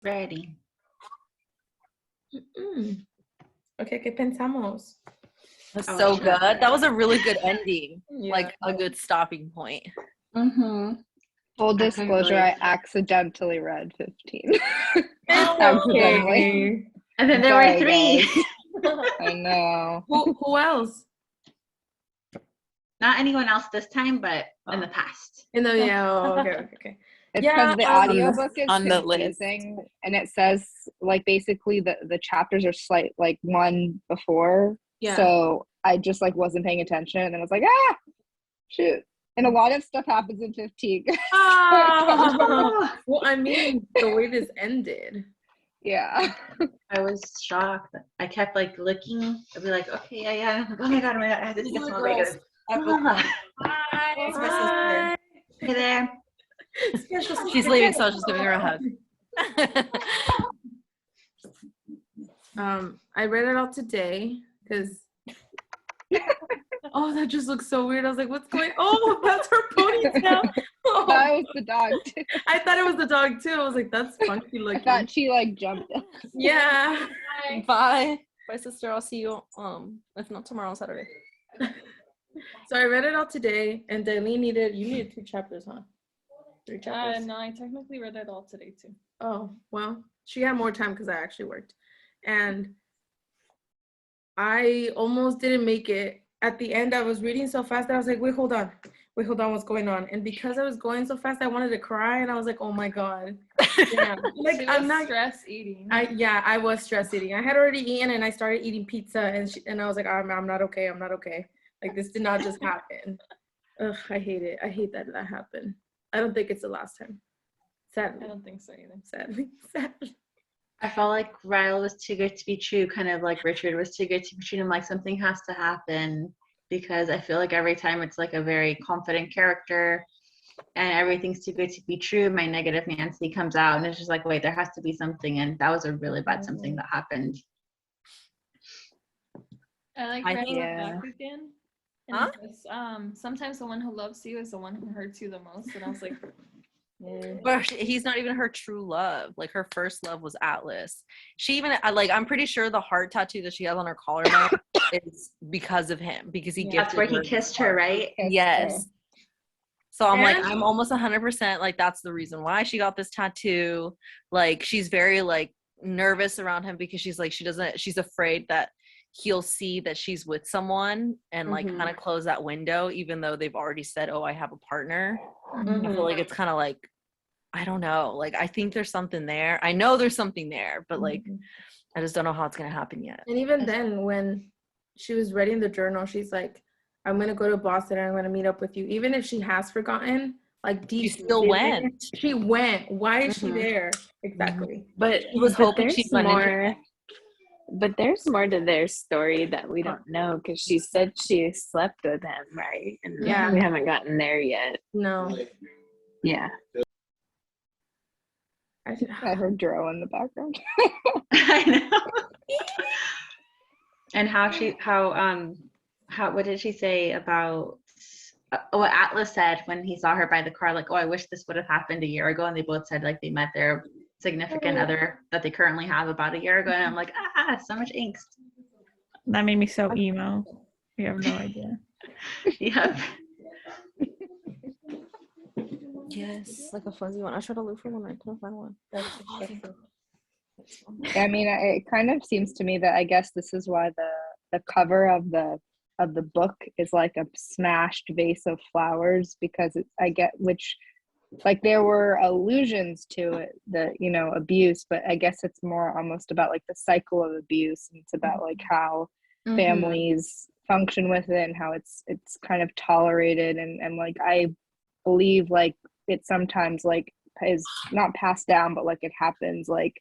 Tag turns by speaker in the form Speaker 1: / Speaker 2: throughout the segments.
Speaker 1: Ready.
Speaker 2: Okay, ¿qué pensamos?
Speaker 3: That's
Speaker 1: Oh,
Speaker 3: so
Speaker 1: sure.
Speaker 3: good. That was a really good ending.
Speaker 2: Yeah.
Speaker 3: Like a good stopping point.
Speaker 1: Mm-hmm.
Speaker 4: Full
Speaker 1: couldn't
Speaker 4: disclosure,
Speaker 1: believe-
Speaker 4: I accidentally read 15.
Speaker 2: Okay.
Speaker 1: And then there were
Speaker 4: Sorry,
Speaker 1: 3.
Speaker 4: guys. I know.
Speaker 2: Who else?
Speaker 1: Not anyone else this time, but in the past.
Speaker 2: Okay.
Speaker 4: It's
Speaker 2: Yeah,
Speaker 4: because the audiobook is
Speaker 3: on the list.
Speaker 4: confusing, and it says like basically the chapters are slight like one before.
Speaker 2: Yeah.
Speaker 4: So I just like wasn't paying attention, and I was like, shoot. And a lot of stuff happens in 15.
Speaker 2: Well, I mean, the way this ended.
Speaker 4: Yeah.
Speaker 1: I was shocked. I kept like looking. I'd be like, okay, yeah. Oh my god, I have to get some Legos.
Speaker 2: Hi.
Speaker 3: It's my sister.
Speaker 1: Hey there.
Speaker 3: She's leaving, so I was just giving her a hug.
Speaker 2: I read it all today because that just looks so weird. I was like, what's going oh, that's her ponytail. Oh,
Speaker 4: That was the dog too.
Speaker 2: I thought it was the dog too. I was like, that's funky
Speaker 4: I
Speaker 2: looking.
Speaker 4: thought she like jumped.
Speaker 2: Yeah.
Speaker 3: Bye. Bye, sister. I'll see you if not tomorrow, Saturday.
Speaker 2: So I read it all today, and Dailene needed 2 chapters, huh? 3 chapters.
Speaker 5: No, I technically read it all today too.
Speaker 2: Oh, well, she had more time because I actually worked. And I almost didn't make it. At the end, I was reading so fast that I was like, wait, hold on, what's going on? And because I was going so fast, I wanted to cry, and I was like, oh my God. Yeah. Like, I'm not
Speaker 5: stress eating.
Speaker 2: I was stress eating. I had already eaten, and I started eating pizza, and I was like, I'm not okay. Like, this did not just happen. Ugh, I hate it. I hate that happened. I don't think it's the last time. Sadly.
Speaker 5: I don't think so either.
Speaker 2: Sadly.
Speaker 1: I felt like Ryle was too good to be true, kind of like Richard was too good to be true. I'm like, something has to happen, because I feel like every time it's like a very confident character and everything's too good to be true, my negative Nancy comes out, and it's just like, wait, there has to be something. And that was a really bad something that happened.
Speaker 5: I like
Speaker 3: I
Speaker 5: read
Speaker 3: think-
Speaker 5: it back again. And
Speaker 3: Huh?
Speaker 5: it says, sometimes the one who loves you is the one who hurts you the most. And I was like,
Speaker 3: But he's not even her true love. Like, her first love was Atlas. She even I'm pretty sure the heart tattoo that she has on her collarbone is because of him, because he
Speaker 1: That's where he kissed her, right?
Speaker 3: Yes. So I'm like,
Speaker 2: And-
Speaker 3: I'm almost 100% like that's the reason why she got this tattoo. Like, she's very like nervous around him because she's like, she's afraid that he'll see that she's with someone and like kind of close that window, even though they've already said, oh, I have a partner. I feel like it's kind of like, I don't know. Like, I think there's something there. I know there's something there, but like, I just don't know how it's going to happen yet.
Speaker 2: And even then, when she was writing the journal, she's like, I'm going to go to Boston and I'm going to meet up with you. Even if she has forgotten, like,
Speaker 3: She still went.
Speaker 2: She went. Why is she there? Exactly.
Speaker 6: But
Speaker 3: He was hoping
Speaker 6: there's
Speaker 3: she'd run into
Speaker 6: more. But there's more to their story that we don't know, because she said she slept with him, right? And
Speaker 2: Yeah.
Speaker 6: we haven't gotten there yet.
Speaker 2: No.
Speaker 6: Yeah.
Speaker 4: I heard Dro in the background.
Speaker 1: I know. And what did she say about what Atlas said when he saw her by the car? Like, oh, I wish this would have happened a year ago. And they both said like they met their significant other that they currently have about a year ago. And I'm like, so much angst.
Speaker 7: That made me so emo. You have no idea.
Speaker 1: Yep.
Speaker 3: Yes, like a fuzzy one. I tried to look for one. I couldn't find one.
Speaker 4: I mean, it kind of seems to me that I guess this is why the cover of the book is like a smashed vase of flowers, because which like there were allusions to it, the abuse, but I guess it's more almost about like the cycle of abuse, and it's about like how families function with it and how it's kind of tolerated, and like I believe like it sometimes like is not passed down, but like it happens, like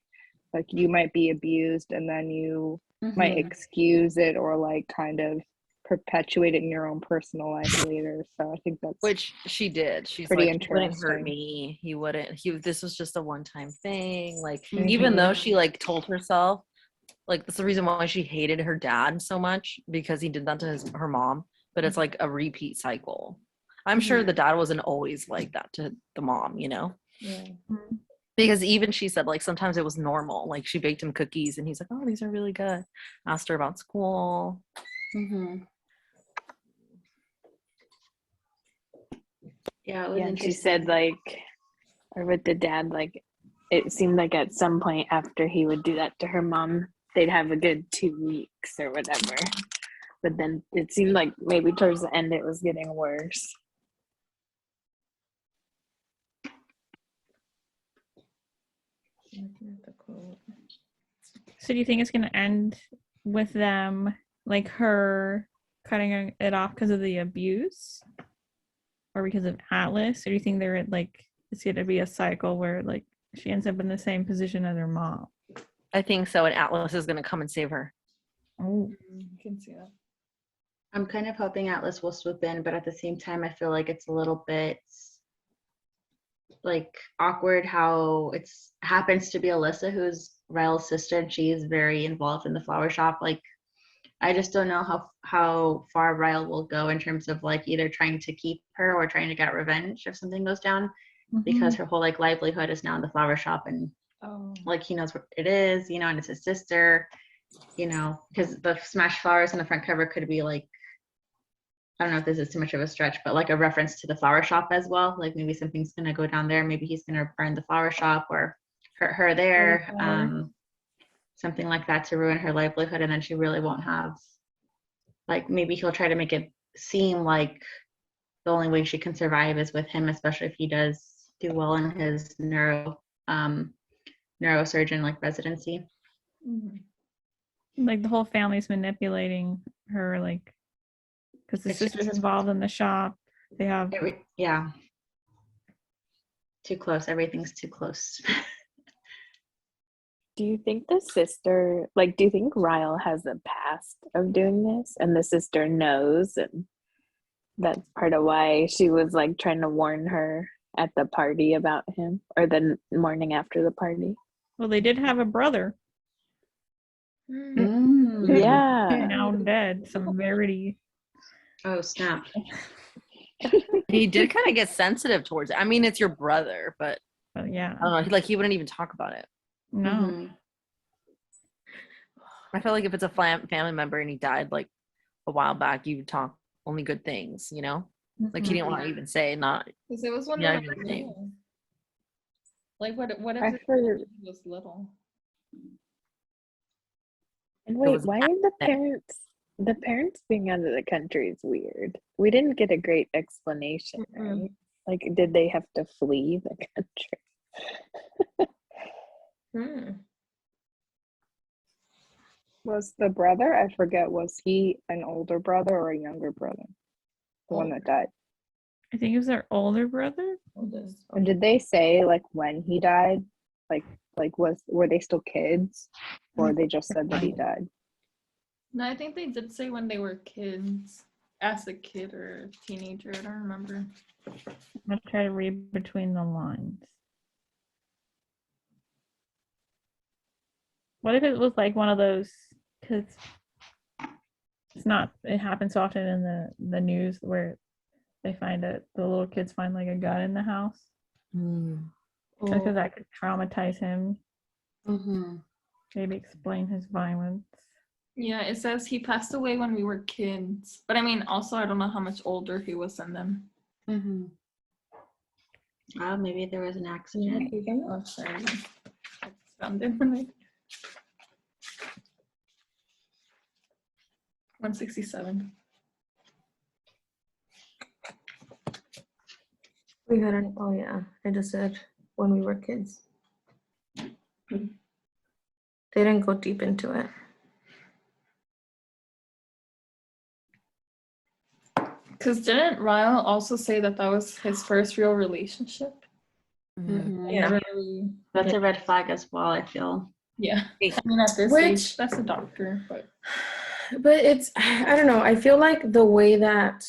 Speaker 4: you might be abused and then you might excuse it or like kind of perpetuate it in your own personal life later. So I think that's
Speaker 3: Which she did. She's
Speaker 4: pretty
Speaker 3: like, he wouldn't hurt
Speaker 4: interesting.
Speaker 3: me. This was just a one-time thing. Like, even though she like told herself, like, that's the reason why she hated her dad so much, because he did that to her mom. But it's like a repeat cycle. I'm sure the dad wasn't always like that to the mom,
Speaker 2: Yeah.
Speaker 3: Because even she said like sometimes it was normal. Like she baked him cookies and he's like, oh, these are really good. Asked her about school.
Speaker 1: Mm-hmm. Yeah, it was
Speaker 6: Yeah, and she
Speaker 1: interesting.
Speaker 6: said like, or with the dad, like it seemed like at some point after he would do that to her mom, they'd have a good 2 weeks or whatever. But then it seemed like maybe towards the end it was getting worse.
Speaker 7: So do you think it's gonna end with them, like her cutting it off because of the abuse, or because of Atlas, or do you think they're like it's gonna be a cycle where like she ends up in the same position as her mom?
Speaker 3: I think so. And Atlas is gonna come and save her.
Speaker 7: Oh,
Speaker 5: I can see that.
Speaker 1: I'm kind of hoping Atlas will swoop in, but at the same time, I feel like it's a little bit like awkward how it's happens to be Alyssa, who's Ryle's sister, and she is very involved in the flower shop. Like, I just don't know how far Ryle will go in terms of like either trying to keep her or trying to get revenge if something goes down, because her whole like livelihood is now in the flower shop, and
Speaker 5: Oh.
Speaker 1: like he knows what it is, you know, and it's his sister, you know, because the smashed flowers on the front cover could be like, I don't know if this is too much of a stretch, but like a reference to the flower shop as well. Like maybe something's gonna go down there. Maybe he's gonna burn the flower shop or hurt her there. Something like that to ruin her livelihood, and then she really won't have. Like maybe he'll try to make it seem like the only way she can survive is with him, especially if he does do well in his neurosurgeon like residency.
Speaker 7: like the whole family's manipulating her, like because the
Speaker 1: It's
Speaker 7: sister's
Speaker 1: just-
Speaker 7: involved in the shop. They have
Speaker 1: Yeah. Too close. Everything's too close.
Speaker 6: Do you think the sister, like, do you think Ryle has a past of doing this and the sister knows, and that's part of why she was like trying to warn her at the party about him, or the morning after the party?
Speaker 7: well, they did have a brother
Speaker 6: Yeah.
Speaker 7: now dead. Some Verity.
Speaker 1: Oh, snap.
Speaker 3: He did kind of get sensitive towards it. I mean, it's your brother, but
Speaker 7: Oh yeah,
Speaker 3: I don't know. Like he wouldn't even talk about it.
Speaker 7: no.
Speaker 1: Mhm.
Speaker 3: I feel like if it's a family member and he died like a while back, you would talk only good things, you know? Like he didn't want to even say not.
Speaker 5: Because it was when
Speaker 3: Yeah,
Speaker 5: they
Speaker 3: I
Speaker 5: were
Speaker 3: get the name.
Speaker 5: little. Like what if
Speaker 6: I
Speaker 5: the
Speaker 6: heard.
Speaker 5: kid was little?
Speaker 6: And wait,
Speaker 3: was
Speaker 6: why are the parents being out of the country is weird. We didn't get a great explanation, right? Like, did they have to flee the country?
Speaker 4: Was the brother, I forget, was he an older brother or a younger brother? The one that died.
Speaker 7: I think it was their older brother.
Speaker 4: And did they say like when he died? Like were they still kids? Or they just said that he died?
Speaker 5: No, I think they did say when they were kids, as a kid or teenager. I don't remember.
Speaker 7: I'm gonna try to read between the lines. What if it was like one of those? Because it's not. It happens so often in the news where they find the little kids find like a gun in the house. Because that could traumatize him. Maybe explain his violence.
Speaker 5: Yeah, it says he passed away when we were kids. But I mean, also, I don't know how much older he was than them.
Speaker 1: Oh, maybe there was an accident.
Speaker 5: Oh, sorry. I found it when I... 167.
Speaker 2: We had an, oh yeah, I just said when we were kids. They didn't go deep into it.
Speaker 5: Because didn't Ryle also say that that was his first real relationship?
Speaker 1: Yeah.
Speaker 5: Never really...
Speaker 1: That's a red flag as well, I feel.
Speaker 5: Yeah. I mean, at this age, that's a doctor, but
Speaker 2: it's, I don't know. I feel like the way that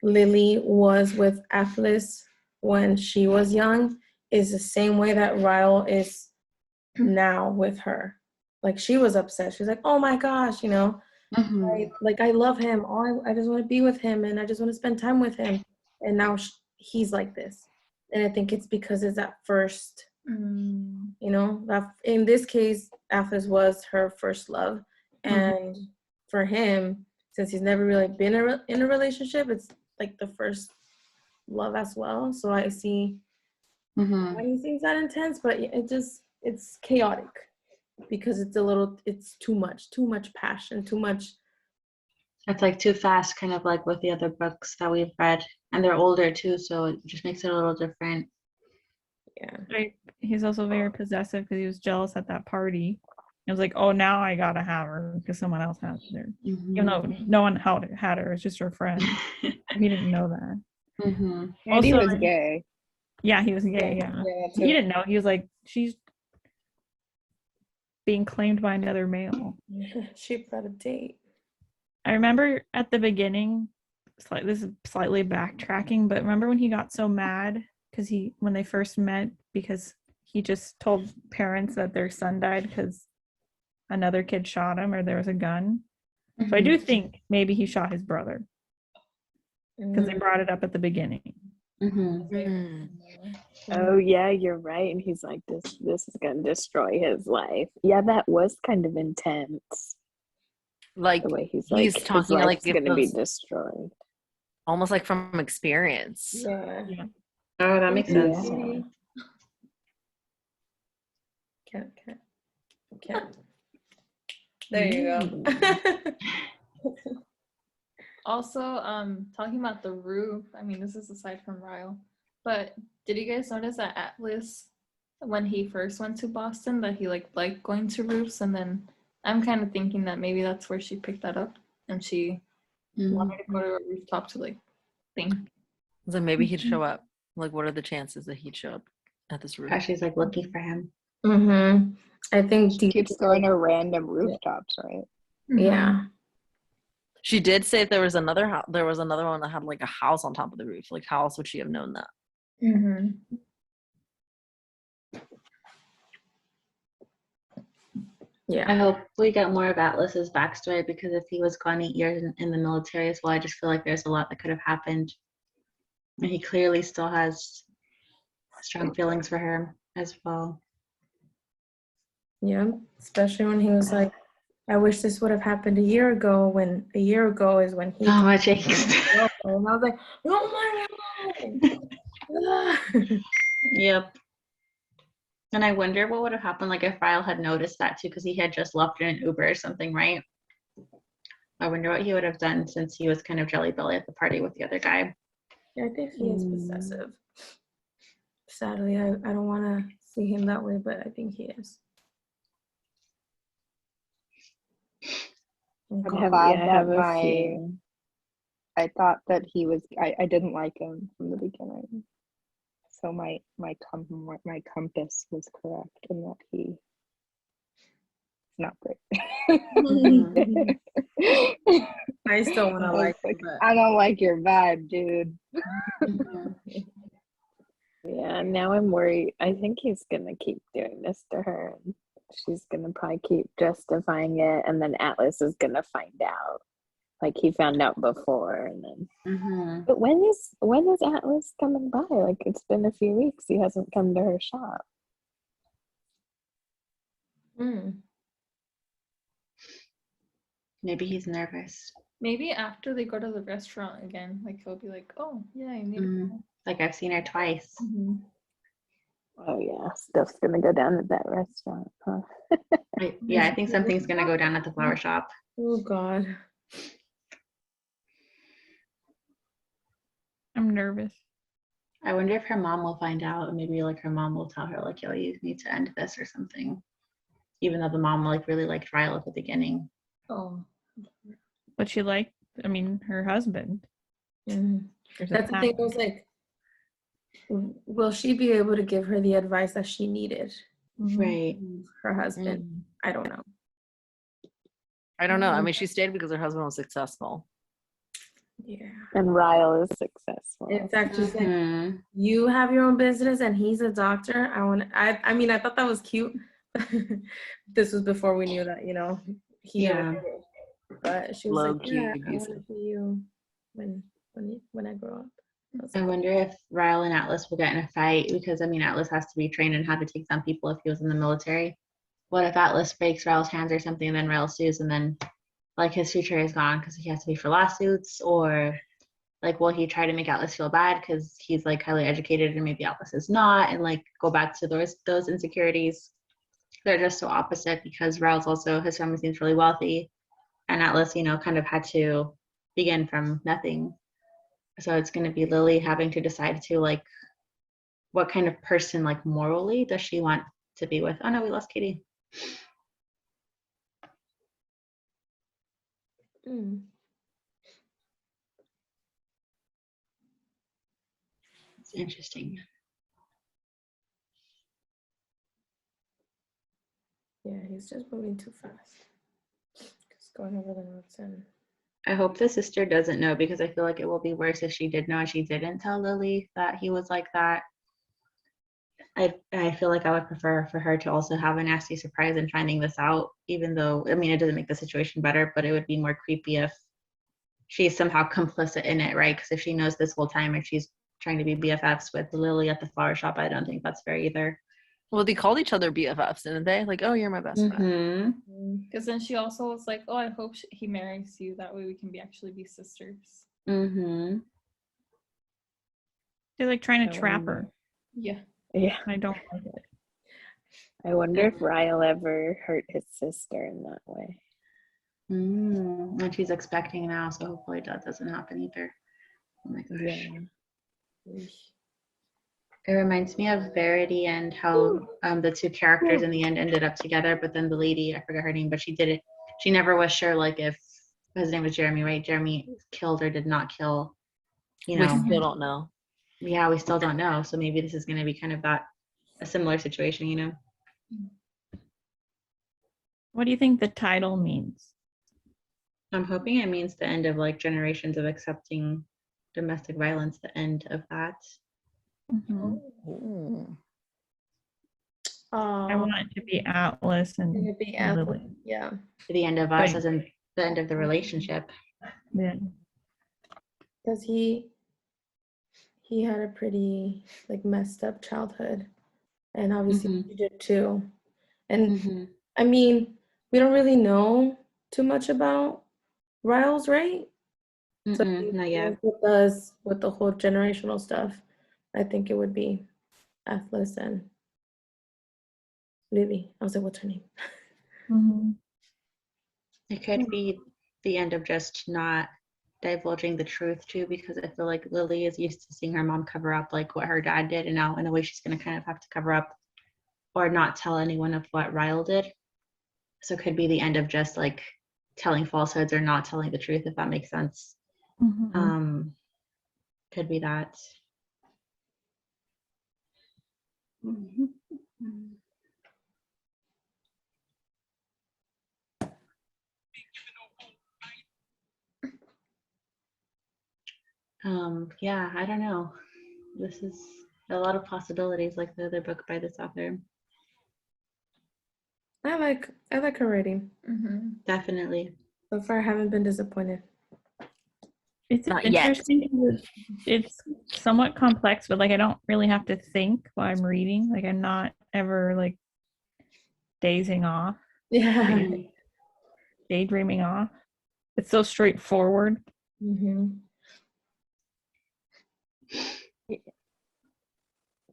Speaker 2: Lily was with Atlas when she was young is the same way that Ryle is now with her. Like she was upset. She's like, oh my gosh, you know, I love him. I just want to be with him and I just want to spend time with him. And now he's like this. And I think it's because it's that first
Speaker 5: Mm.
Speaker 2: You know, that in this case, Atlas was her first love, and for him, since he's never really been in a relationship, it's like the first love as well. So I see
Speaker 1: Mm-hmm.
Speaker 2: why he seems that intense, but it's chaotic because it's too much passion, too much.
Speaker 1: It's like too fast, kind of like with the other books that we've read, and they're older too, so it just makes it a little different.
Speaker 2: Yeah.
Speaker 7: Right. He's also very possessive because he was jealous at that party. It was like, oh, now I gotta have her because someone else has her. Even though no one had her, it's just her friend. He didn't know that.
Speaker 1: Mm-hmm.
Speaker 4: And he
Speaker 7: Also,
Speaker 4: was gay.
Speaker 7: Yeah, he was gay. Yeah,
Speaker 2: Yeah,
Speaker 7: he didn't know. He was like, she's being claimed by another male.
Speaker 2: She got a date.
Speaker 7: I remember at the beginning, this is slightly backtracking, but remember when he got so mad because when they first met, because he just told parents that their son died because another kid shot him or there was a gun. So I do think maybe he shot his brother because they brought it up at the beginning.
Speaker 1: Mm-hmm.
Speaker 6: Oh yeah, you're right. And he's like, this is gonna destroy his life. Yeah, that was kind of intense.
Speaker 3: Like
Speaker 6: The way he's
Speaker 3: he's
Speaker 6: his
Speaker 3: talking like
Speaker 6: life's
Speaker 3: if
Speaker 6: gonna be
Speaker 3: those-
Speaker 6: destroyed.
Speaker 3: almost like from experience.
Speaker 2: Yeah.
Speaker 1: Oh, that makes sense.
Speaker 6: Yeah.
Speaker 2: Can't. There you go.
Speaker 5: Also, talking about the roof, I mean, this is aside from Ryle, but did you guys notice that Atlas, when he first went to Boston, that he liked going to roofs, and then I'm kind of thinking that maybe that's where she picked that up, and she wanted to go to a rooftop to think.
Speaker 3: So maybe he'd show up. Like, what are the chances that he'd show up at this roof?
Speaker 1: She's like looking for him.
Speaker 2: Mm-hmm. I think
Speaker 4: She keeps going to random rooftops, right?
Speaker 2: Yeah.
Speaker 3: She did say there was another there was another one that had like a house on top of the roof. Like, how else would she have known that?
Speaker 2: Mm-hmm. Yeah.
Speaker 1: I hope we get more of Atlas's backstory, because if he was gone 8 years in the military as well, I just feel like there's a lot that could have happened. And he clearly still has strong feelings for her as well.
Speaker 2: Yeah. Especially when he was like, I wish this would have happened a year ago, when a year ago is when he
Speaker 1: Oh, my jinx.
Speaker 2: and I was like, oh my God.
Speaker 1: Yep. And I wonder what would have happened, like if Ryle had noticed that too, because he had just left in an Uber or something, right? I wonder what he would have done, since he was kind of jelly belly at the party with the other guy.
Speaker 2: Yeah, I think he is possessive. Sadly, I don't want to see him that way, but I think he is.
Speaker 4: I'm
Speaker 6: Have-
Speaker 4: glad
Speaker 6: yeah, I
Speaker 4: that
Speaker 6: have a few.
Speaker 4: I thought that he was. I didn't like him from the beginning, so my compass was correct in that he's not great.
Speaker 2: I still want to
Speaker 4: I was
Speaker 2: like him,
Speaker 4: like,
Speaker 2: but
Speaker 4: I don't like your vibe, dude.
Speaker 6: Yeah, now I'm worried. I think he's gonna keep doing this to her, and she's gonna probably keep justifying it, and then Atlas is gonna find out. Like he found out before, and then. But when is Atlas coming by? Like it's been a few weeks. He hasn't come to her shop.
Speaker 1: Maybe he's nervous.
Speaker 5: Maybe after they go to the restaurant again, like he'll be like, oh, yeah, I need to go.
Speaker 1: Like I've seen her twice.
Speaker 6: Oh yeah, stuff's gonna go down at that restaurant, huh?
Speaker 1: Yeah, I think something's gonna go down at the flower shop.
Speaker 2: oh God.
Speaker 7: I'm nervous.
Speaker 1: I wonder if her mom will find out, and maybe like her mom will tell her like, yo, you need to end this or something. Even though the mom like really liked Ryle at the beginning.
Speaker 5: Oh.
Speaker 7: But she liked, her husband.
Speaker 2: Mhm.
Speaker 7: There's a
Speaker 2: That's the thing.
Speaker 7: pattern.
Speaker 2: Was like, will she be able to give her the advice that she needed?
Speaker 1: Right.
Speaker 2: Her husband. I don't know.
Speaker 3: I don't know. I mean, she stayed because her husband was successful.
Speaker 2: Yeah.
Speaker 6: And Ryle is successful.
Speaker 2: It's actually like,
Speaker 1: Mhm.
Speaker 2: you have your own business and he's a doctor. I mean, I thought that was cute. This was before we knew that, he
Speaker 1: Yeah.
Speaker 2: did it. But she was
Speaker 3: Low
Speaker 2: like,
Speaker 3: key
Speaker 2: yeah, I want
Speaker 3: abusive.
Speaker 2: to be you when I grow up.
Speaker 1: I wonder if Ryle and Atlas will get in a fight because I mean Atlas has to be trained in how to take down people if he was in the military. What if Atlas breaks Ryle's hands or something and then Ryle sues and then like his future is gone because he has to pay for lawsuits, or like will he try to make Atlas feel bad because he's like highly educated and maybe Atlas is not, and like go back to those insecurities. They're just so opposite because Ryle's also, his family seems really wealthy, and Atlas, kind of had to begin from nothing. So it's going to be Lily having to decide to like what kind of person like morally does she want to be with. Oh no, we lost Katie.
Speaker 2: Mm.
Speaker 1: It's interesting.
Speaker 2: Yeah, he's just moving too fast. Just going over the notes and
Speaker 1: I hope the sister doesn't know because I feel like it will be worse if she did know and she didn't tell Lily that he was like that. I feel like I would prefer for her to also have a nasty surprise in finding this out, even though, I mean, it doesn't make the situation better, but it would be more creepy if she's somehow complicit in it, right? Because if she knows this whole time and she's trying to be BFFs with Lily at the flower shop, I don't think that's fair either.
Speaker 3: Well, they called each other BFFs, didn't they? Like, oh, you're my best friend.
Speaker 1: Mm-hmm.
Speaker 5: Because then she also was like, oh, I hope he marries you. That way we can actually be sisters.
Speaker 1: Mm-hmm.
Speaker 7: They're like trying to
Speaker 6: I
Speaker 7: trap
Speaker 6: wonder-
Speaker 7: her.
Speaker 5: Yeah.
Speaker 6: Yeah.
Speaker 7: I don't like it.
Speaker 6: I wonder if Ryle ever hurt his sister in that way.
Speaker 1: And she's expecting now, so hopefully that doesn't happen either. Oh my gosh.
Speaker 6: Yeah.
Speaker 1: It reminds me of Verity and how the two characters in the end ended up together, but then the lady, I forgot her name, but she never was sure like if his name was Jeremy, right? Jeremy killed or did not kill,
Speaker 3: We still don't know.
Speaker 1: Yeah, we still don't know. So maybe this is going to be kind of a similar situation,
Speaker 7: What do you think the title means?
Speaker 1: I'm hoping it means the end of like generations of accepting domestic violence, the end of that.
Speaker 7: Mhm.
Speaker 3: Ooh.
Speaker 7: I want it to be Atlas and
Speaker 2: it'd be
Speaker 7: and
Speaker 2: Atlas.
Speaker 7: Lily.
Speaker 2: Yeah.
Speaker 1: The end of us
Speaker 7: Right.
Speaker 1: as in the end of the relationship.
Speaker 7: Yeah.
Speaker 2: Because he had a pretty like messed up childhood, and obviously
Speaker 1: Mhm.
Speaker 2: you did too. And
Speaker 1: Mm-hmm.
Speaker 2: I mean, we don't really know too much about Riles, right? So
Speaker 1: Not yet.
Speaker 2: with the whole generational stuff, I think it would be Atlas and Lily. I was like, what's her name?
Speaker 7: Mhm.
Speaker 1: It could be the end of just not divulging the truth too, because I feel like Lily is used to seeing her mom cover up like what her dad did, and now in a way she's going to kind of have to cover up or not tell anyone of what Ryle did. So it could be the end of just like telling falsehoods or not telling the truth, if that makes sense.
Speaker 7: Mhm.
Speaker 1: Could be that. Yeah, I don't know. This is a lot of possibilities, like the other book by this author.
Speaker 2: I like her writing.
Speaker 5: Mm-hmm.
Speaker 1: Definitely.
Speaker 2: So far, I haven't been disappointed.
Speaker 7: It's
Speaker 3: Not yet.
Speaker 7: interesting because it's somewhat complex, but like I don't really have to think while I'm reading. Like I'm not ever like dazing off,
Speaker 2: Yeah.
Speaker 7: daydreaming off. It's so straightforward.
Speaker 2: Mm-hmm.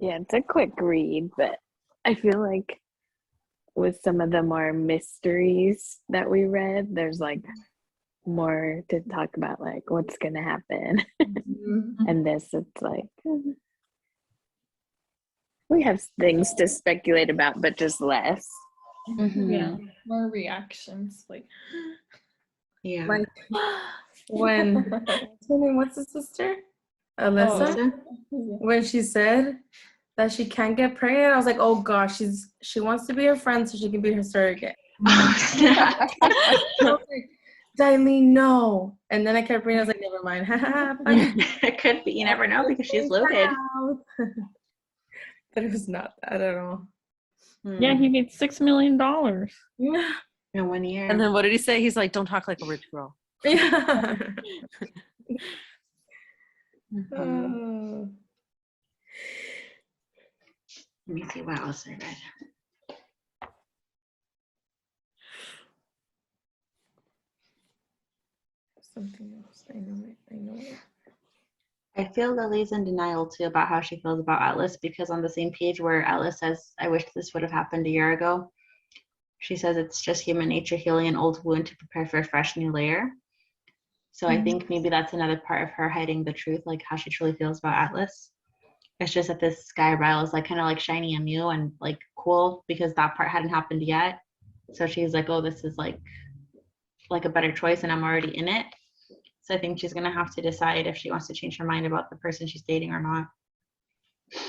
Speaker 6: Yeah, it's a quick read, but I feel like with some of the more mysteries that we read, there's like more to talk about, like what's gonna happen. And this, it's like we have things to speculate about, but just less.
Speaker 7: Yeah.
Speaker 5: More reactions, like
Speaker 1: Yeah.
Speaker 2: Like when what's her name? What's the sister? Alyssa.
Speaker 1: Alyssa?
Speaker 2: When she said that she can't get pregnant, I was like, oh gosh, she wants to be her friend so she can be her surrogate. I was like, Darlene, no. And then I kept reading, I was like, never mind.
Speaker 1: It could be. You never know because she's loaded.
Speaker 2: But it was not that at all.
Speaker 7: Yeah, he made $6 million.
Speaker 2: Yeah.
Speaker 1: In 1 year.
Speaker 3: And then what did he say? He's like, don't talk like a rich girl.
Speaker 2: Yeah.
Speaker 1: Mhm.
Speaker 2: Oh.
Speaker 1: Let me see what else I read.
Speaker 2: Something else. I know it. I know it.
Speaker 1: I feel Lily's in denial too about how she feels about Atlas, because on the same page where Atlas says, I wish this would have happened a year ago, she says it's just human nature healing an old wound to prepare for a fresh new layer. So I think maybe that's another part of her hiding the truth, like how she truly feels about Atlas. It's just that this guy Ryle is like kind of like shiny and new and like cool because that part hadn't happened yet. So she's like, oh, this is like a better choice and I'm already in it. So I think she's gonna have to decide if she wants to change her mind about the person she's dating or not.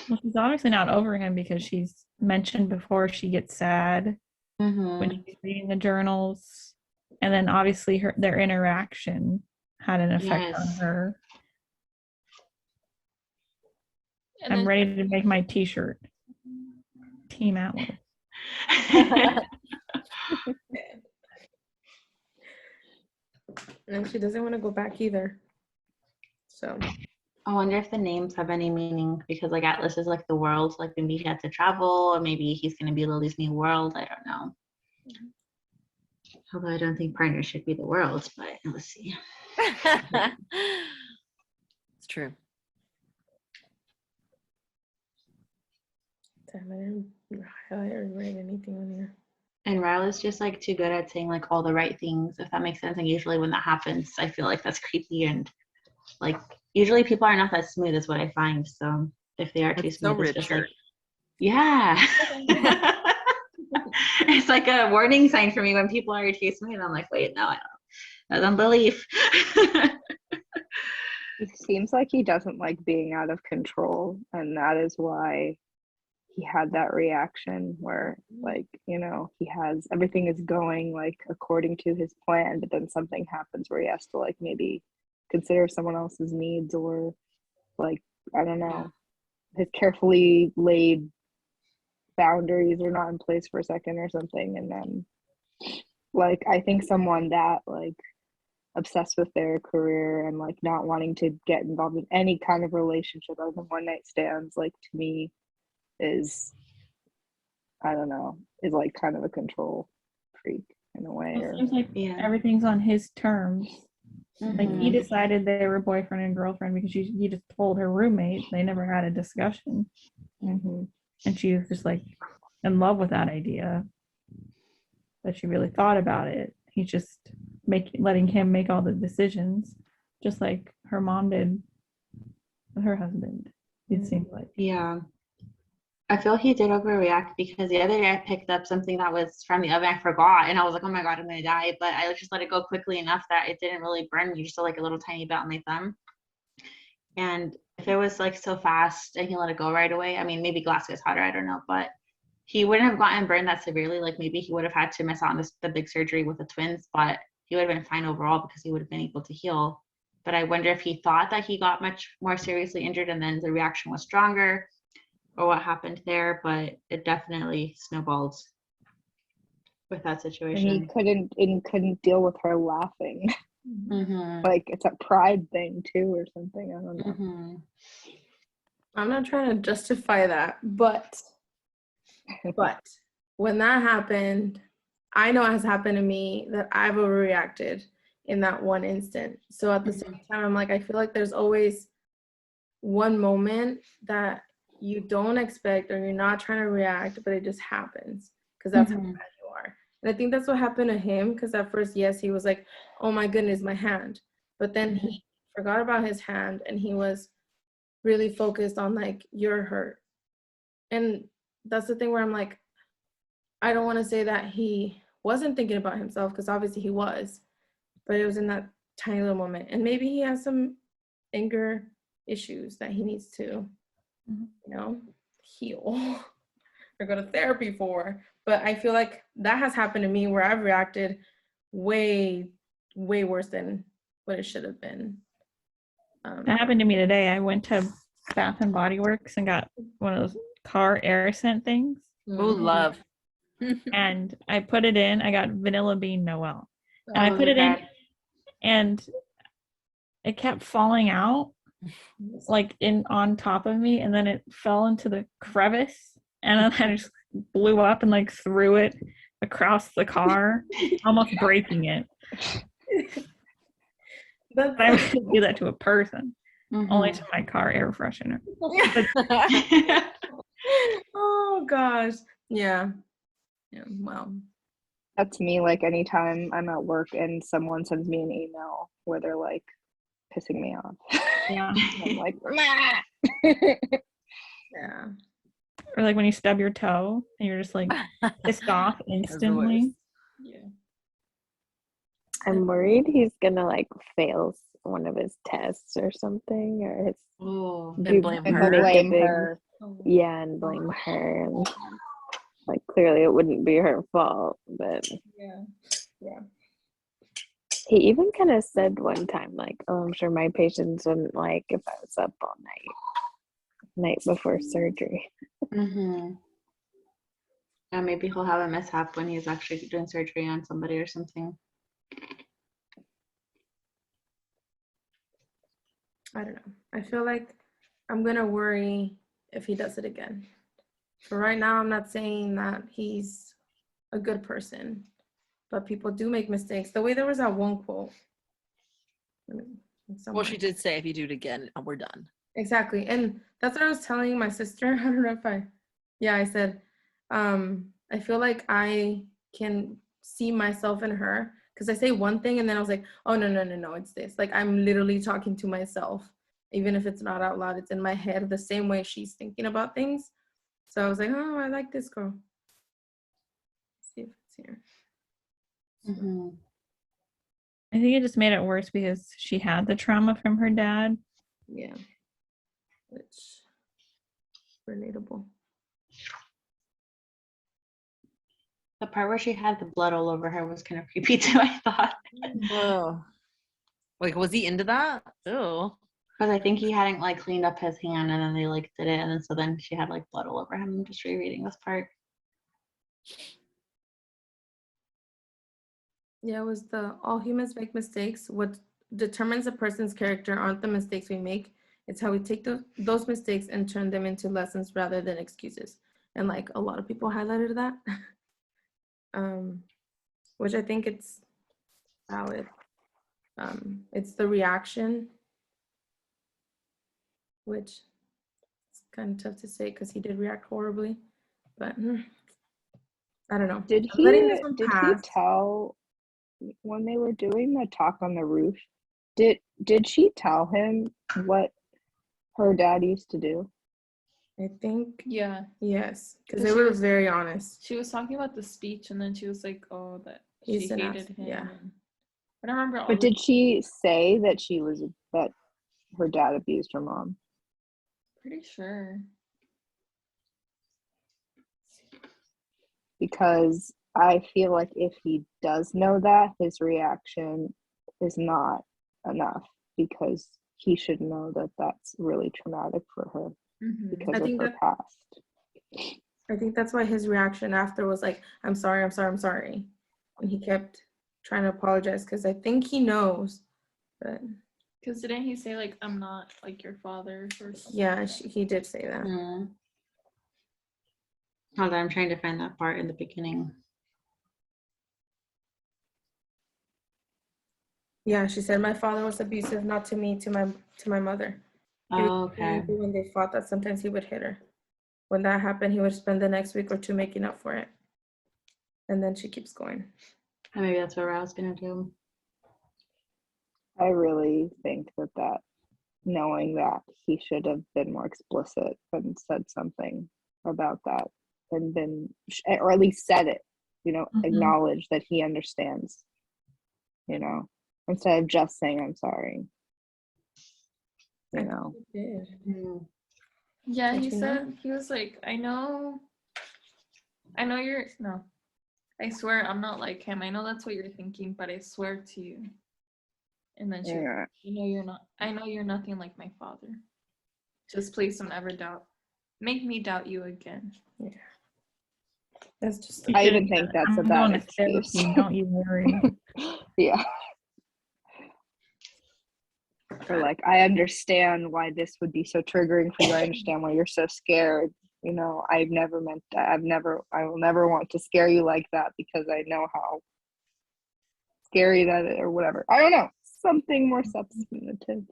Speaker 7: Well, she's obviously not over him because she's mentioned before she gets sad when
Speaker 1: Mm-hmm.
Speaker 7: she's reading the journals, and then obviously their interaction had an effect on
Speaker 1: Yes.
Speaker 7: her.
Speaker 5: And
Speaker 7: I'm
Speaker 5: then
Speaker 7: ready to make my T-shirt. Team Atlas.
Speaker 2: And she doesn't want to go back either. So
Speaker 1: I wonder if the names have any meaning because like Atlas is like the world, like maybe he had to travel or maybe he's gonna be Lily's new world. I don't know. Although I don't think partners should be the world, but let's see.
Speaker 3: It's true.
Speaker 2: damn, I didn't highlight or write anything on here.
Speaker 1: And Ryle is just like too good at saying like all the right things, if that makes sense. And usually when that happens, I feel like that's creepy and like usually people are not that smooth is what I find. So if they are too
Speaker 3: That's so
Speaker 1: smooth, it's just like,
Speaker 3: Richard.
Speaker 1: yeah. It's like a warning sign for me when people are too smooth. I'm like, wait, no, I don't believe.
Speaker 4: He seems like he doesn't like being out of control, and that is why he had that reaction where, like, you know, he has everything is going like according to his plan, but then something happens where he has to like maybe consider someone else's needs, or like, I don't know, his carefully laid boundaries are not in place for a second or something, and then like I think someone that like obsessed with their career and like not wanting to get involved in any kind of relationship other than one night stands, like to me is, I don't know, is like kind of a control freak in a way.
Speaker 7: It
Speaker 4: Or
Speaker 7: seems like
Speaker 1: Yeah.
Speaker 7: everything's on his terms. Like he
Speaker 1: Mhm.
Speaker 7: decided they were boyfriend and girlfriend because he just told her roommate. They never had a discussion,
Speaker 4: mm-hmm.
Speaker 7: and she was just like in love with that idea. That she really thought about it. He's just letting him make all the decisions, just like her mom did with her husband. It seemed like.
Speaker 1: Yeah. I feel he did overreact because the other day I picked up something that was from the oven. I forgot and I was like, oh my God, I'm going to die. But I just let it go quickly enough that it didn't really burn me, just like a little tiny bit on my thumb. And if it was like so fast and he let it go right away, I mean, maybe glass gets hotter, I don't know. But he wouldn't have gotten burned that severely. Like maybe he would have had to miss out on the big surgery with the twins, but he would have been fine overall because he would have been able to heal. But I wonder if he thought that he got much more seriously injured and then the reaction was stronger or what happened there, but it definitely snowballed with that
Speaker 4: And he
Speaker 1: situation.
Speaker 4: couldn't deal with her laughing.
Speaker 1: Mm-hmm.
Speaker 4: Like it's a pride thing too or something. I don't know.
Speaker 1: Mm-hmm.
Speaker 2: I'm not trying to justify that, but when that happened, I know it has happened to me that I've overreacted in that one instant. So at the same time, I'm like, I feel like there's always one moment that you don't expect or you're not trying to react, but it just happens because that's how bad you are. And I think that's what happened to him because at first, yes, he was like, oh my goodness, my hand. But then he forgot about his hand and he was really focused on like, you're hurt. And that's the thing where I'm like, I don't want to say that he wasn't thinking about himself because obviously he was, but it was in that tiny little moment. And maybe he has some anger issues that he needs to, you know, heal or go to therapy for. But I feel like that has happened to me where I've reacted way, way worse than what it should have been.
Speaker 7: That happened to me today. I went to Bath and Body Works and got one of those car air scent things.
Speaker 3: Oh, love.
Speaker 7: And I put it in. I got Vanilla Bean Noel. And I
Speaker 1: Oh,
Speaker 7: put it in
Speaker 1: God.
Speaker 7: and it kept falling out. like in on top of me, and then it fell into the crevice, and then I just blew up and like threw it across the car, almost breaking it.
Speaker 2: That's
Speaker 7: I would do that to a person, only
Speaker 1: Mhm.
Speaker 7: to my car air freshener.
Speaker 2: Oh gosh. Yeah. Yeah. Wow.
Speaker 4: That's me. Like anytime I'm at work and someone sends me an email where they're like pissing me off,
Speaker 7: Yeah.
Speaker 4: I'm like,
Speaker 2: Yeah.
Speaker 7: Or like when you stub your toe and you're just like pissed off
Speaker 3: That's the
Speaker 7: instantly.
Speaker 3: worst.
Speaker 5: Yeah.
Speaker 6: I'm worried he's gonna like fail one of his tests or something, or his
Speaker 1: Oh.
Speaker 3: And blame
Speaker 4: and
Speaker 3: her.
Speaker 4: he'll
Speaker 6: make a
Speaker 4: blame
Speaker 6: big-
Speaker 4: her.
Speaker 5: Oh.
Speaker 6: Yeah, and blame her. And like clearly it wouldn't be her fault, but
Speaker 5: Yeah.
Speaker 6: he even kind of said one time, like, "Oh, I'm sure my patients wouldn't like if I was up all night before surgery."
Speaker 1: Mhm. Yeah, maybe he'll have a mishap when he's actually doing surgery on somebody or something.
Speaker 2: I don't know. I feel like I'm gonna worry if he does it again. For right now, I'm not saying that he's a good person, but people do make mistakes. The way there was that one quote. I mean,
Speaker 3: Well,
Speaker 2: somewhere.
Speaker 3: she did say if you do it again, we're done.
Speaker 2: Exactly. And that's what I was telling my sister. I don't know if I said, I feel like I can see myself in her because I say one thing and then I was like, oh, no, it's this. Like I'm literally talking to myself, even if it's not out loud, it's in my head the same way she's thinking about things. So I was like, oh, I like this girl. Let's see if it's here.
Speaker 1: Mhm.
Speaker 7: I think it just made it worse because she had the trauma from her dad.
Speaker 2: Yeah. Which relatable.
Speaker 1: The part where she had the blood all over her was kind of creepy too, I thought.
Speaker 3: Oh. Like, was he into that? Ew.
Speaker 1: Because I think he hadn't like cleaned up his hand and then they like did it and then so then she had like blood all over him. I'm just rereading this part.
Speaker 2: Yeah, it was the all humans make mistakes. What determines a person's character aren't the mistakes we make. It's how we take those mistakes and turn them into lessons rather than excuses. And like a lot of people highlighted that, which I think it's valid. It's the reaction, which is kind of tough to say because he did react horribly, but I don't know.
Speaker 4: Did
Speaker 2: I'm letting this one
Speaker 4: he
Speaker 2: pass.
Speaker 4: tell when they were doing the talk on the roof? Did she tell him what her dad used to do?
Speaker 2: I think
Speaker 5: Yeah.
Speaker 2: yes, because
Speaker 5: 'Cause
Speaker 2: they
Speaker 5: she
Speaker 2: were
Speaker 5: was-
Speaker 2: very honest.
Speaker 5: She was talking about the speech and then she was like, oh, that
Speaker 2: He's
Speaker 5: she
Speaker 2: an
Speaker 5: hated
Speaker 2: ass-
Speaker 5: him.
Speaker 2: yeah.
Speaker 5: And I don't remember all
Speaker 4: But
Speaker 5: the
Speaker 4: did she say that that her dad abused her mom?
Speaker 5: pretty sure.
Speaker 4: Because I feel like if he does know that, his reaction is not enough because he should know that that's really traumatic for her
Speaker 5: Mhm.
Speaker 4: because
Speaker 2: I
Speaker 4: of
Speaker 2: think
Speaker 4: her
Speaker 2: that-
Speaker 4: past.
Speaker 2: I think that's why his reaction after was like, I'm sorry. And he kept trying to apologize because I think he knows. But
Speaker 5: Because didn't he say like I'm not like your father or something?
Speaker 2: yeah,
Speaker 5: like that?
Speaker 2: he did say that.
Speaker 1: Hmm. Hold on, I'm trying to find that part in the beginning.
Speaker 2: Yeah, she said my father was abusive, not to me, to my mother. He was
Speaker 1: Oh, okay.
Speaker 2: angry when they fought that sometimes he would hit her. When that happened, he would spend the next week or two making up for it. And then she keeps going.
Speaker 1: Maybe that's what I was gonna do.
Speaker 4: I really think that knowing that he should have been more explicit and said something about that and been, or at least said it,
Speaker 7: Mhm.
Speaker 4: acknowledge that he understands, instead of just saying, I'm sorry,
Speaker 2: I think he did.
Speaker 1: Hmm.
Speaker 5: Yeah,
Speaker 2: Did
Speaker 5: he
Speaker 2: you know?
Speaker 5: said he was like, I know you're no. I swear I'm not like him. I know that's what you're thinking, but I swear to you. And then she,
Speaker 4: Yeah.
Speaker 5: I know you're nothing like my father. Just please don't ever make me doubt you again.
Speaker 2: That's just
Speaker 7: You
Speaker 4: I
Speaker 7: should've
Speaker 4: even think
Speaker 7: said,
Speaker 4: that's a
Speaker 7: "I'm
Speaker 4: bad
Speaker 7: going to
Speaker 4: excuse.
Speaker 7: therapy, don't you worry."
Speaker 4: Yeah. or like, I understand why this would be so triggering for you. I understand why you're so scared. You know, I've never meant that. I will never want to scare you like that because I know how scary that is, or whatever. I don't know. Something more substantive.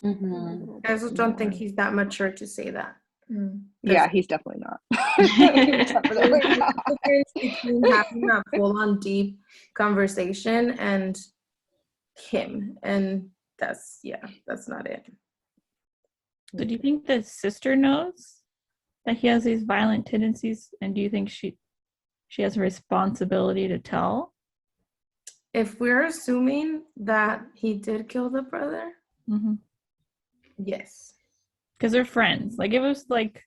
Speaker 1: Mhm.
Speaker 2: I also don't think he's that mature to say that.
Speaker 5: Mm.
Speaker 4: Yeah, he's definitely not.
Speaker 2: There's
Speaker 4: Definitely
Speaker 2: a
Speaker 4: not.
Speaker 2: difference between having that full-on deep conversation and him, and that's not it.
Speaker 7: So do you think the sister knows that he has these violent tendencies, and do you think she has a responsibility to tell?
Speaker 2: If we're assuming that he did kill the brother, yes.
Speaker 7: Because they're friends. Like, if it was like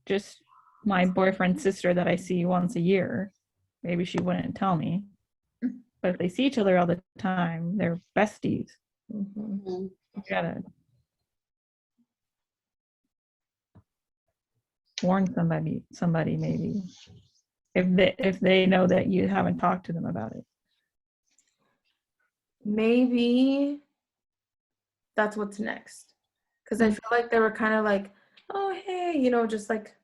Speaker 7: just my boyfriend's sister that I see once a year, maybe she wouldn't tell me. But if they see each other all the time, they're besties.
Speaker 2: Mhm.
Speaker 1: Mhm.
Speaker 7: You gotta warn somebody maybe, if they know that you haven't talked to them about it.
Speaker 2: Maybe that's what's next. Because I feel like they were kind of like, oh, hey, you know, just like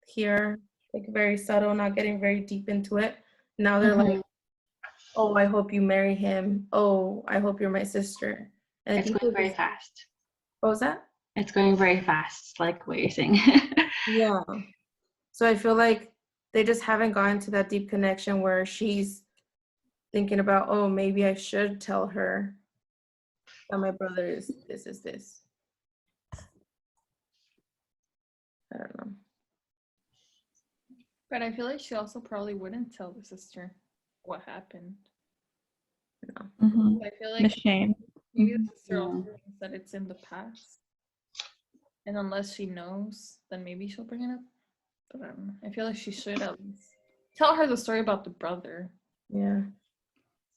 Speaker 2: here, like very subtle, not getting very deep into it. Now they're like, oh, I hope you marry him. Oh, I hope you're my sister. And I
Speaker 1: It's
Speaker 2: think
Speaker 1: going
Speaker 2: it
Speaker 1: very
Speaker 2: was-
Speaker 1: fast.
Speaker 2: what was that?
Speaker 1: It's going very fast, like what you're saying.
Speaker 2: Yeah. So I feel like they just haven't gotten to that deep connection where she's thinking about, oh, maybe I should tell her that my brother is this. I don't know.
Speaker 5: But I feel like she also probably wouldn't tell the sister what happened. I feel
Speaker 7: The
Speaker 5: like
Speaker 7: shame.
Speaker 5: maybe the sister also
Speaker 1: Mhm.
Speaker 5: thinks that it's in the past. And unless she knows, then maybe she'll bring it up. But I don't know. I feel like she should at least tell her the story about the brother.
Speaker 2: Yeah.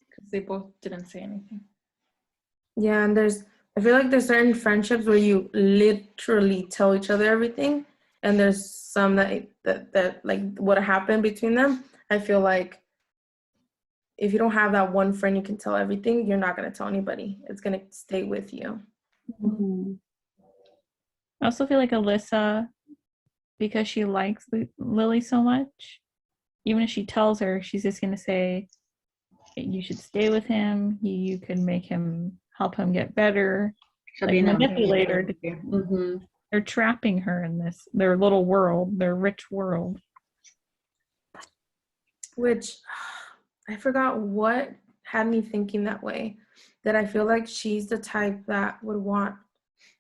Speaker 5: Because they both didn't say anything.
Speaker 2: Yeah, and I feel like there's certain friendships where you literally tell each other everything, and there's some that like what happened between them. I feel like if you don't have that one friend you can tell everything, you're not gonna tell anybody. It's gonna stay with you.
Speaker 1: Mhm.
Speaker 7: I also feel like Alyssa, because she likes Lily so much, even if she tells her, she's just gonna say, you should stay with him. You can make him, help him get better.
Speaker 1: She'll
Speaker 7: Like
Speaker 1: be an
Speaker 7: manipulator.
Speaker 1: Mhm.
Speaker 7: They're trapping her in their little world, their rich world.
Speaker 2: Which I forgot what had me thinking that way. That I feel like she's the type that would want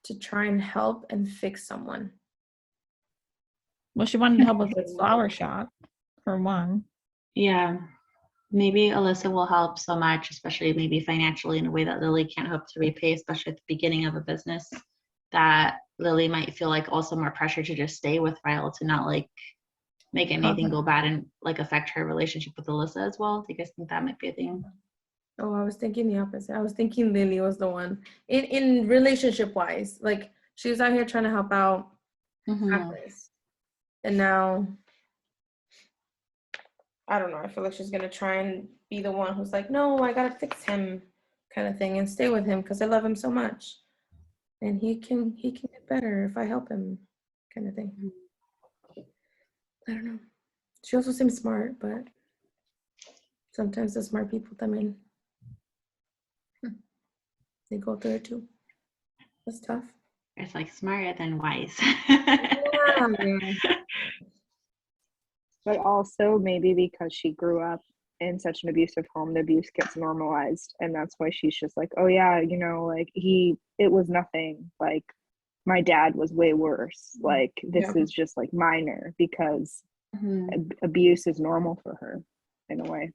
Speaker 2: to try and help and fix someone.
Speaker 7: Well, she wanted to help with the flower shop, for one.
Speaker 1: Yeah. Maybe Alyssa will help so much, especially maybe financially in a way that Lily can't hope to repay, especially at the beginning of a business, that Lily might feel like also more pressure to just stay with Ryle, to not like make anything go bad and like affect her relationship with Alyssa as well. Do you guys think that might be a thing?
Speaker 2: Oh, I was thinking the opposite. I was thinking Lily was the one in relationship wise. Like she was out here trying to help out
Speaker 1: Mhm.
Speaker 2: Atlas. And now I don't know. I feel like she's gonna try and be the one who's like, no, I gotta fix him, kind of thing, and stay with him because I love him so much, and he can get better if I help him, kind of thing. I don't know. She also seems smart, but sometimes the smart people come in. They go through it too. That's tough.
Speaker 1: It's like smarter than wise.
Speaker 2: Yeah.
Speaker 4: But also maybe because she grew up in such an abusive home, the abuse gets normalized, and that's why she's just like, oh yeah, you know, like it was nothing. Like my dad was way worse. Like this is just like minor, because
Speaker 1: Mhm.
Speaker 4: abuse is normal for her in a way.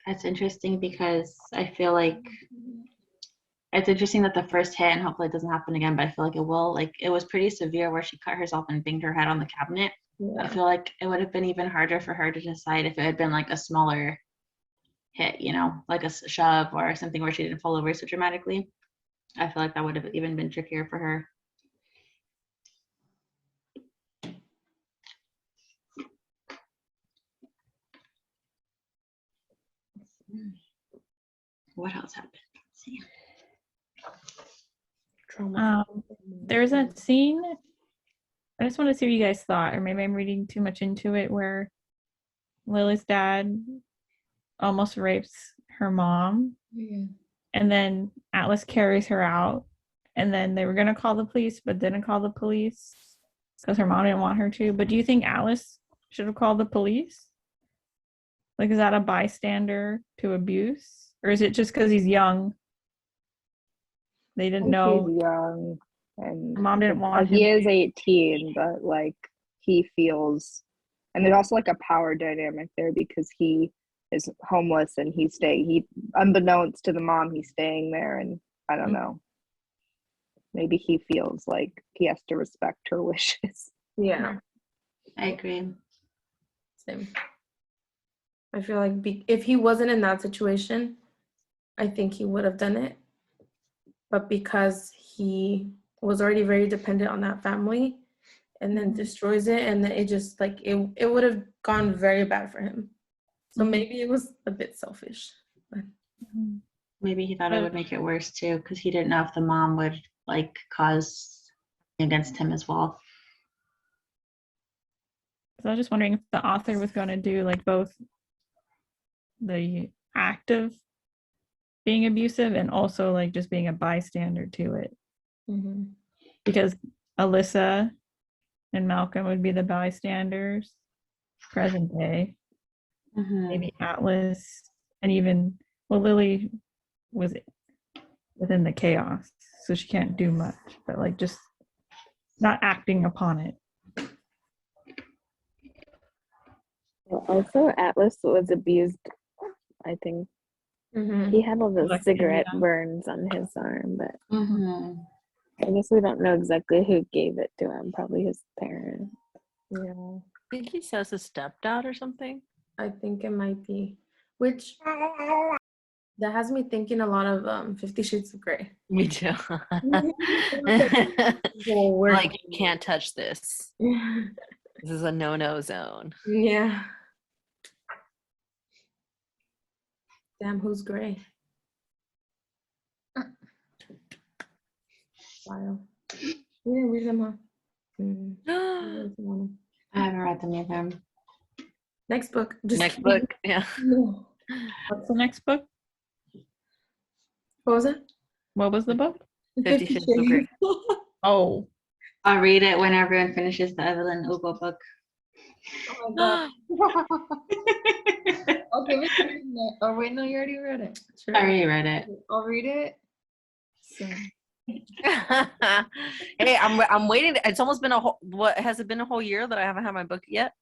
Speaker 1: That's interesting because I feel like it's interesting that the first hit, and hopefully it doesn't happen again, but I feel like it will. Like it was pretty severe where she cut herself and banged her head on the cabinet. I
Speaker 2: Yeah.
Speaker 1: feel like it would have been even harder for her to decide if it had been like a smaller hit, you know, like a shove or something where she didn't fall over so dramatically. I feel like that would have even been trickier for her. What else happened? Let's see.
Speaker 2: Trauma.
Speaker 7: There's that scene. I just want to see what you guys thought, or maybe I'm reading too much into it, where Lily's dad almost rapes her mom,
Speaker 5: Yeah.
Speaker 7: and then Atlas carries her out, and then they were gonna call the police, but didn't call the police because her mom didn't want her to. But do you think Atlas should have called the police? Like, is that a bystander to abuse, or is it just because he's young? They didn't know.
Speaker 4: He's young and
Speaker 7: Mom didn't want
Speaker 4: he
Speaker 7: him
Speaker 4: is 18, but like he feels, and there's also like a power dynamic there because he is homeless and he unbeknownst to the mom, he's staying there, and I don't know. Maybe he feels like he has to respect her wishes.
Speaker 2: Yeah,
Speaker 1: I agree.
Speaker 2: same. I feel like if he wasn't in that situation, I think he would have done it. But because he was already very dependent on that family and then destroys it, and then it just like it would have gone very bad for him. So maybe it was a bit selfish. But
Speaker 1: Maybe he thought it would make it worse too, because he didn't know if the mom would like cause against him as well.
Speaker 7: So I was just wondering if the author was going to do like both the act of being abusive and also like just being a bystander to it. Because Alyssa and Malcolm would be the bystanders, present day. Maybe Atlas, and even, well, Lily was within the chaos, so she can't do much, but like just not acting upon it.
Speaker 6: Also, Atlas was abused. I think he had all those
Speaker 7: Like,
Speaker 6: cigarette
Speaker 7: yeah.
Speaker 6: burns on his arm, but
Speaker 1: Mm-hmm.
Speaker 6: I guess we don't know exactly who gave it to him. Probably his parents.
Speaker 2: yeah,
Speaker 3: I think he says his stepdad or something.
Speaker 2: I think it might be. Which that has me thinking a lot of 50 Shades of Grey.
Speaker 3: Me too.
Speaker 2: Well, we're
Speaker 3: Like, you can't touch this. This is a no-no zone.
Speaker 2: yeah. Damn, who's Grey? Wow. We didn't read them, huh?
Speaker 1: I haven't read them either.
Speaker 2: Next book. Just
Speaker 3: Next
Speaker 2: kidding.
Speaker 3: book, yeah.
Speaker 2: No.
Speaker 7: What's the next book?
Speaker 2: What was it?
Speaker 7: What was the book?
Speaker 3: 50 Shades of Grey.
Speaker 7: Oh,
Speaker 1: I'll read it when everyone finishes the Evelyn Hugo book.
Speaker 2: Oh my god.
Speaker 5: I'll give it to you. Oh wait, no, you already read it.
Speaker 1: I already read it.
Speaker 5: I'll read it. So
Speaker 3: Hey, I'm waiting. It's almost been a whole. What has it been a whole year that I haven't had my book yet?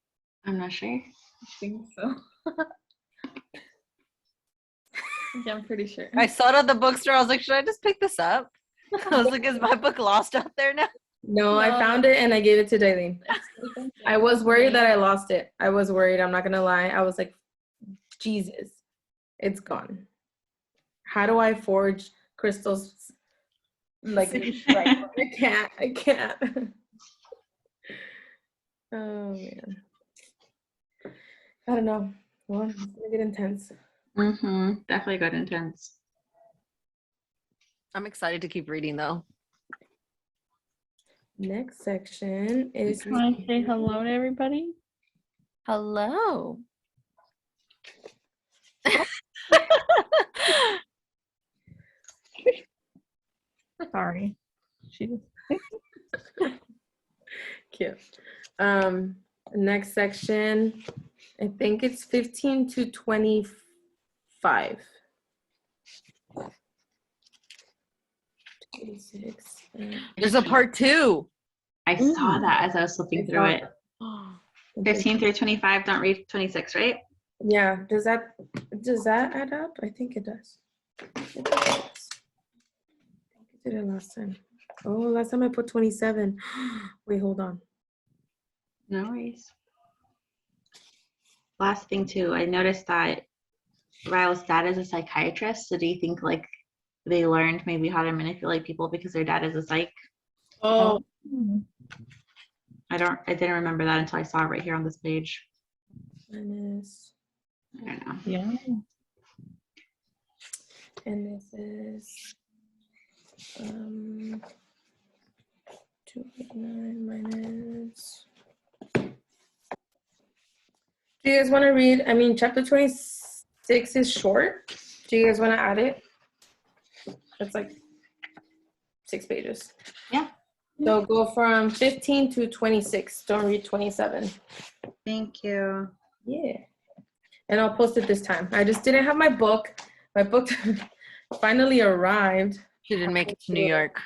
Speaker 1: I'm not sure.
Speaker 5: I think so. Yeah, I'm pretty sure.
Speaker 3: I saw it at the bookstore. I was like, should I just pick this up? I was like, is my book lost out there now?
Speaker 2: No, I found it and I gave it to Daleen. I was worried that I lost it. I was worried. I'm not gonna lie. I was like, Jesus, it's gone. How do I forge crystals? Like, right. I can't. Oh man. I don't know. Well, it's gonna get intense.
Speaker 1: Mm-hmm. Definitely good intense.
Speaker 3: I'm excited to keep reading though.
Speaker 2: Next section is
Speaker 7: want to say hello to everybody?
Speaker 3: Hello.
Speaker 7: Sorry. She just
Speaker 2: cute. Next section, I think it's 15 to 25. 26.
Speaker 3: There's a part 2.
Speaker 1: I saw that as I was flipping through it. 15 through 25, don't read 26, right?
Speaker 2: Yeah, does that add up? I think it does. I think it did it last time. Oh, last time I put 27. Wait, hold on.
Speaker 1: No worries. Last thing too, I noticed that Ryle's dad is a psychiatrist. So do you think like they learned maybe how to manipulate people because their dad is a psych?
Speaker 2: Oh,
Speaker 1: I didn't remember that until I saw it right here on this page.
Speaker 2: minus.
Speaker 1: I don't know.
Speaker 7: yeah.
Speaker 2: And this is 289 minus. Do you guys want to read? I mean, chapter 26 is short. Do you guys want to add it? It's like 6 pages.
Speaker 1: Yeah.
Speaker 2: So go from 15 to 26. Don't read 27.
Speaker 1: Thank you.
Speaker 2: Yeah. And I'll post it this time. I just didn't have my book. My book finally arrived.
Speaker 3: She didn't make it to New York.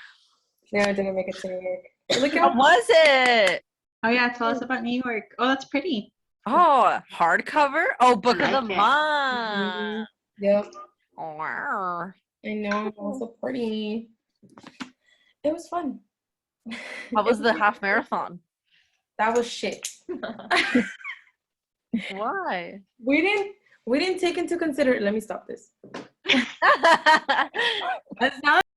Speaker 2: Yeah, I didn't make it to New York. Look
Speaker 3: How
Speaker 2: at
Speaker 3: was it?
Speaker 1: Oh yeah, tell us about New York. Oh, that's pretty.
Speaker 3: Oh, hardcover? Oh, book of the
Speaker 1: like it.
Speaker 3: month.
Speaker 2: Yep.
Speaker 3: Oh, wow.
Speaker 2: I know. It was so pretty. It was fun.
Speaker 3: How was the half marathon?
Speaker 2: That was shit.
Speaker 3: Why?
Speaker 2: We didn't take into consideration. Let me stop this. That's not